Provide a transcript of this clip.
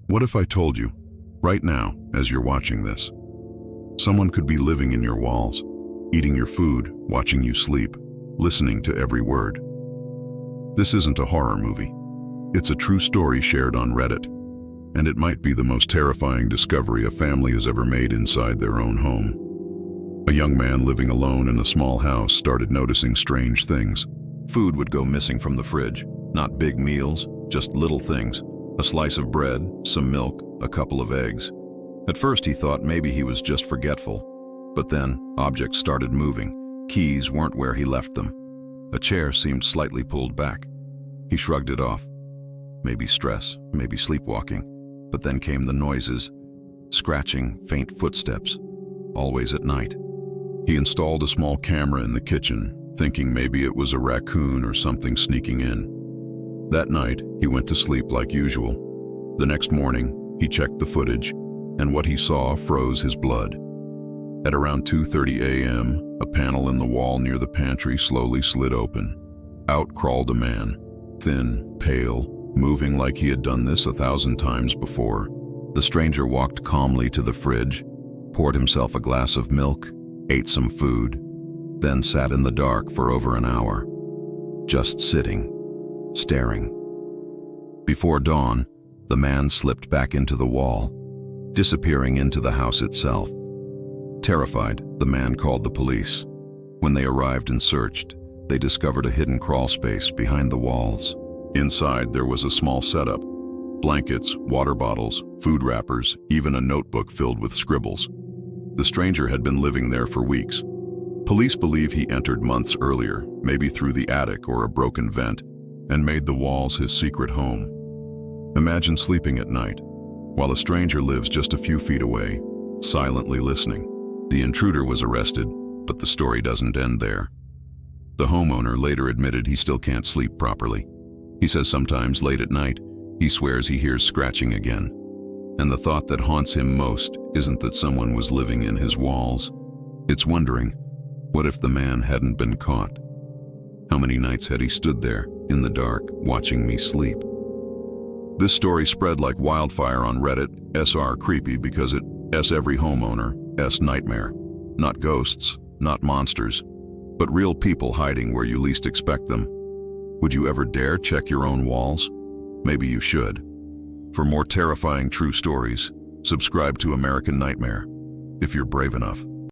What if I told you, right now, as you're watching this, someone could be living in your walls, eating your food, watching you sleep, listening to every word? This isn't a horror movie. It's a true story shared on Reddit, and it might be the most terrifying discovery a family has ever made inside their own home. A young man living alone in a small house started noticing strange things. Food would go missing from the fridge, not big meals, just little things. A slice of bread, some milk, a couple of eggs. At first he thought maybe he was just forgetful, but then objects started moving. Keys weren't where he left them. A chair seemed slightly pulled back. He shrugged it off. Maybe stress, maybe sleepwalking. But then came the noises, scratching, faint footsteps, always at night. He installed a small camera in the kitchen, thinking maybe it was a raccoon or something sneaking in. That night, he went to sleep like usual. The next morning, he checked the footage, and what he saw froze his blood. At around 2:30 a.m., a panel in the wall near the pantry slowly slid open. Out crawled a man, thin, pale, moving like he had done this 1,000 times before. The stranger walked calmly to the fridge, poured himself a glass of milk, ate some food, then sat in the dark for over an hour, just sitting, staring. Before dawn, the man slipped back into the wall, disappearing into the house itself. Terrified, the man called the police. When they arrived and searched, they discovered a hidden crawl space behind the walls. Inside, there was a small setup: blankets, water bottles, food wrappers, even a notebook filled with scribbles. The stranger had been living there for weeks. Police believe he entered months earlier, maybe through the attic or a broken vent, and made the walls his secret home. Imagine sleeping at night, while a stranger lives just a few feet away, silently listening. The intruder was arrested, but the story doesn't end there. The homeowner later admitted he still can't sleep properly. He says sometimes late at night, he swears he hears scratching again. And the thought that haunts him most isn't that someone was living in his walls. It's wondering, what if the man hadn't been caught? How many nights had he stood there, in the dark, watching me sleep? This story spread like wildfire on Reddit, SR creepy because it S every homeowner, S nightmare. Not ghosts, not monsters, but real people hiding where you least expect them. Would you ever dare check your own walls? Maybe you should. For more terrifying true stories, subscribe to American Nightmare, if you're brave enough.